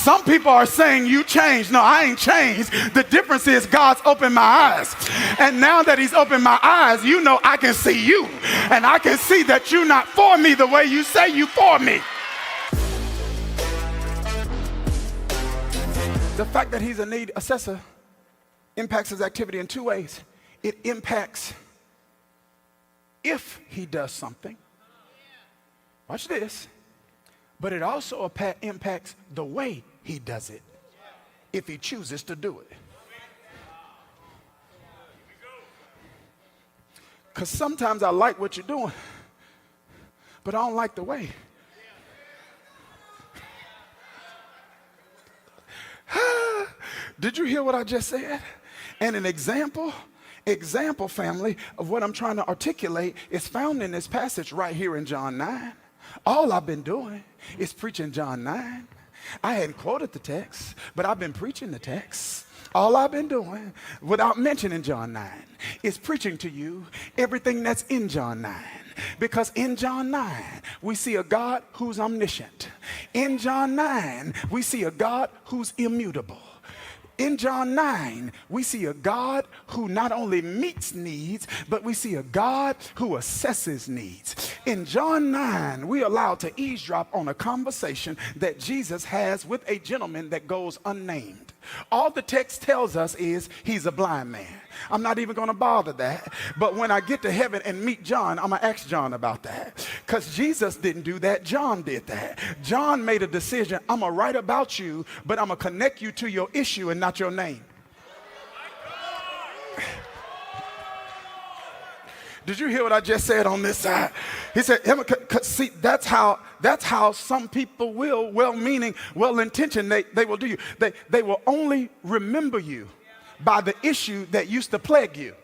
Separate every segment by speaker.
Speaker 1: Some people are saying you changed. No, I ain't changed. The difference is God's opened my eyes. And now that he's opened my eyes, you know I can see you. And I can see that you're not for me the way you say you for me. The fact that he's a need assessor impacts his activity in two ways. It impacts if he does something. Watch this. But it also impacts the way he does it, if he chooses to do it. Because sometimes I like what you're doing, but I don't like the way. Did you hear what I just said? And an example, family, of what I'm trying to articulate is found in this passage right here in John 9. All I've been doing is preaching John 9. I hadn't quoted the text, but I've been preaching the text. All I've been doing, without mentioning John 9, is preaching to you everything that's in John 9. Because in John 9, we see a God who's omniscient. In John 9, we see a God who's immutable. In John 9, we see a God who not only meets needs, but we see a God who assesses needs. In John 9, we're allowed to eavesdrop on a conversation that Jesus has with a gentleman that goes unnamed. All the text tells us is he's a blind man. I'm not even going to bother that. But when I get to heaven and meet John, I'm going to ask John about that. Because Jesus didn't do that. John did that. John made a decision. I'm going to write about you, but I'm going to connect you to your issue and not your name. Did you hear what I just said on this side? He said, see, that's how some people will, well-meaning, well-intentioned, they will do you. They will only remember you by the issue that used to plague you.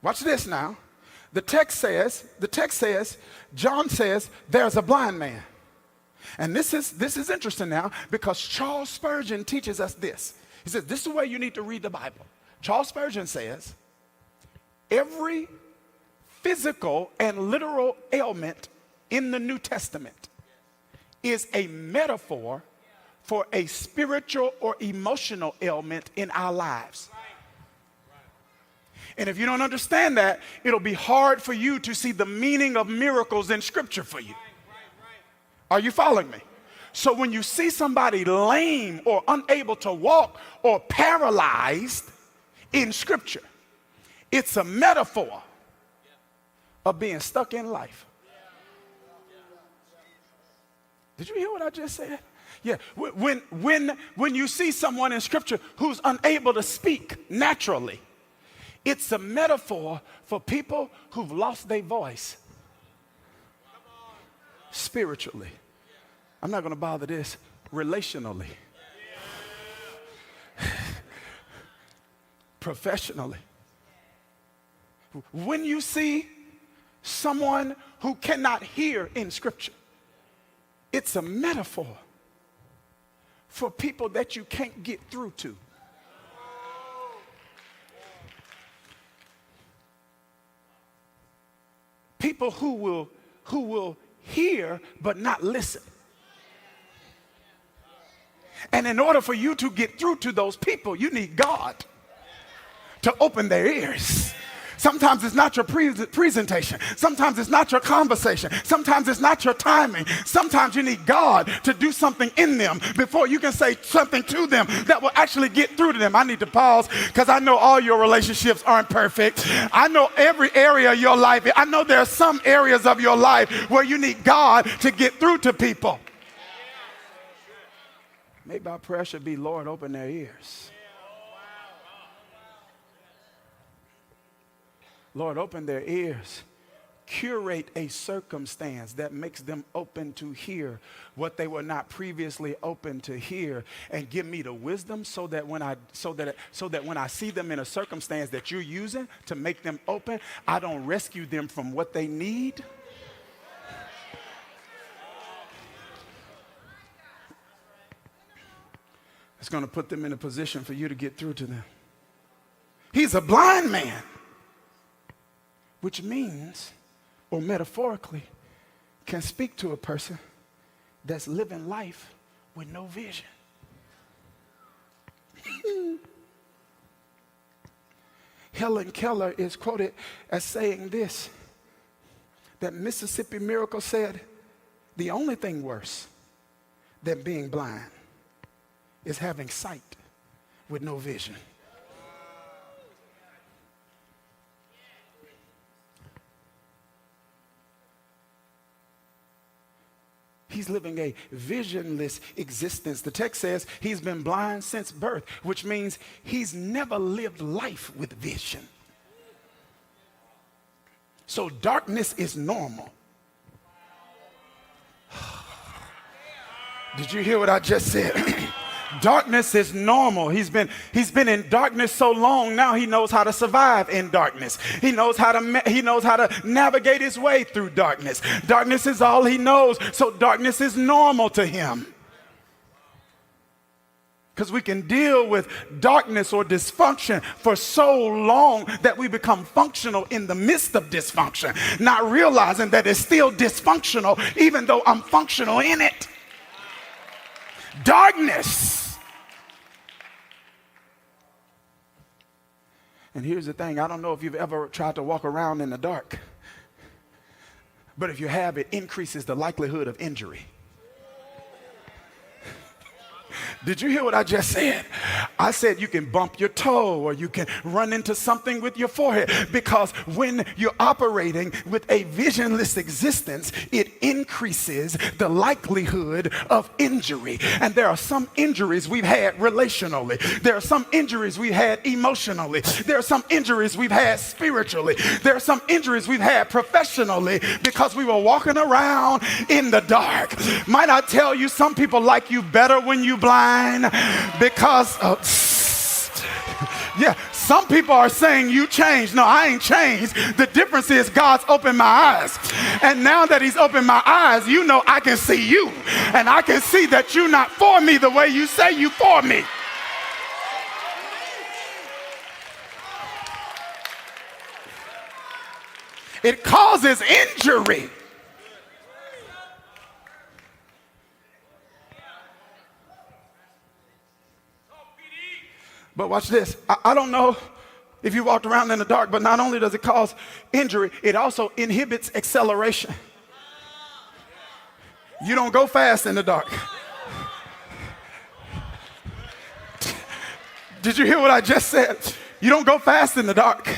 Speaker 1: Watch this now. The text says, John says, there's a blind man. And this is interesting now because Charles Spurgeon teaches us this. He says, this is the way you need to read the Bible. Charles Spurgeon says, every physical and literal ailment in the New Testament is a metaphor for a spiritual or emotional ailment in our lives. And if you don't understand that, it'll be hard for you to see the meaning of miracles in Scripture for you. Are you following me? So when you see somebody lame or unable to walk or paralyzed in Scripture, it's a metaphor of being stuck in life. Did you hear what I just said? Yeah. When you see someone in Scripture who's unable to speak naturally, it's a metaphor for people who've lost their voice spiritually. I'm not going to bother this. Relationally. Professionally. When you see someone who cannot hear in Scripture, it's a metaphor for people that you can't get through to. People who will hear but not listen. And in order for you to get through to those people, you need God to open their ears. Sometimes it's not your presentation. Sometimes it's not your conversation. Sometimes it's not your timing. Sometimes you need God to do something in them before you can say something to them that will actually get through to them. I need to pause because I know all your relationships aren't perfect. I know every area of your life. I know there are some areas of your life where you need God to get through to people. Maybe our prayer should be, Lord, open their ears. Lord, open their ears. Curate a circumstance that makes them open to hear what they were not previously open to hear, and give me the wisdom so that when I see them in a circumstance that you're using to make them open, I don't rescue them from what they need. It's going to put them in a position for you to get through to them. He's a blind man, which means or metaphorically can speak to a person that's living life with no vision. Helen Keller is quoted as saying this, that Mississippi Miracle said, the only thing worse than being blind is having sight with no vision. He's living a visionless existence. The text says he's been blind since birth, which means he's never lived life with vision. So darkness is normal. Did you hear what I just said? Darkness is normal. He's been in darkness so long now he knows how to survive in darkness. He knows how to navigate his way through darkness. Darkness is all he knows, so darkness is normal to him. Because we can deal with darkness or dysfunction for so long that we become functional in the midst of dysfunction, not realizing that it's still dysfunctional even though I'm functional in it. Darkness. And here's the thing, I don't know if you've ever tried to walk around in the dark, but if you have, it increases the likelihood of injury. Did you hear what I just said? I said you can bump your toe or you can run into something with your forehead, because when you're operating with a visionless existence, it increases the likelihood of injury. And there are some injuries we've had relationally. There are some injuries we've had emotionally. There are some injuries we've had spiritually. There are some injuries we've had professionally because we were walking around in the dark. Might I tell you, some people like you better when you blind, because yeah, some people are saying you changed. No, I ain't changed. The difference is God's opened my eyes. And now that he's opened my eyes, you know I can see you. And I can see that you're not for me the way you say you for me. It causes injury. But watch this. I don't know if you walked around in the dark, but not only does it cause injury, it also inhibits acceleration. You don't go fast in the dark. Did you hear what I just said? You don't go fast in the dark.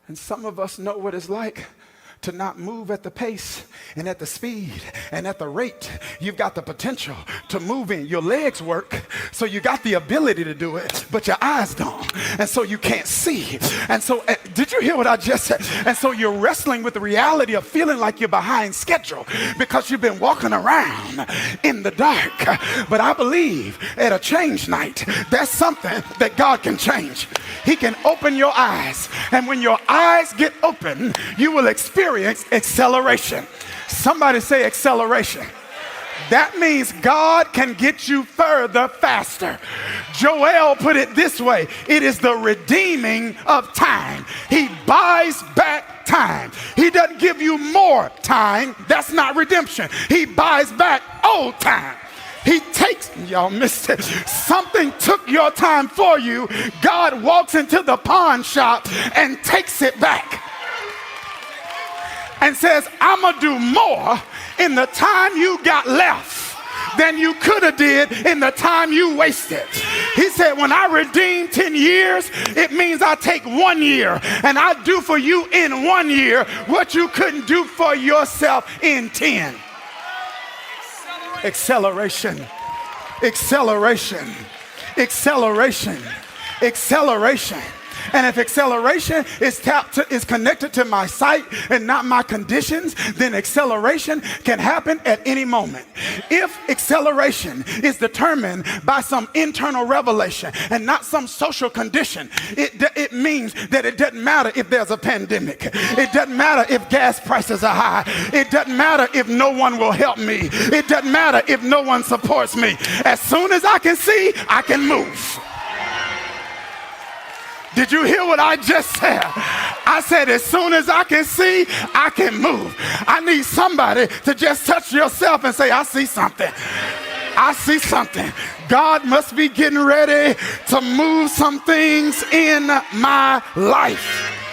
Speaker 1: And some of us know what it's like to not move at the pace and at the speed and at the rate you've got the potential to move in. Your legs work, so you got the ability to do it, but your eyes don't, and so you can't see. And so, did you hear what I just said? And so you're wrestling with the reality of feeling like you're behind schedule because you've been walking around in the dark. But I believe at a change night, that's something that God can change. He can open your eyes, and when your eyes get open, you will experience acceleration. Somebody say acceleration. That means God can get you further faster. Joel put it this way: it is the redeeming of time. He buys back time. He doesn't give you more time. That's not redemption. He buys back old time. He takes, y'all missed it. Something took your time for you. God walks into the pawn shop and takes it back and says, I'm going to do more in the time you got left than you could have did in the time you wasted. He said, when I redeem 10 years, it means I take 1 year and I do for you in 1 year what you couldn't do for yourself in 10. Acceleration, acceleration, acceleration, acceleration. And if acceleration is connected to my sight and not my conditions, then acceleration can happen at any moment. If acceleration is determined by some internal revelation and not some social condition, it means that it doesn't matter if there's a pandemic. It doesn't matter if gas prices are high. It doesn't matter if no one will help me. It doesn't matter if no one supports me. As soon as I can see, I can move. Did you hear what I just said? I said, as soon as I can see, I can move. I need somebody to just touch yourself and say, I see something. I see something. God must be getting ready to move some things in my life.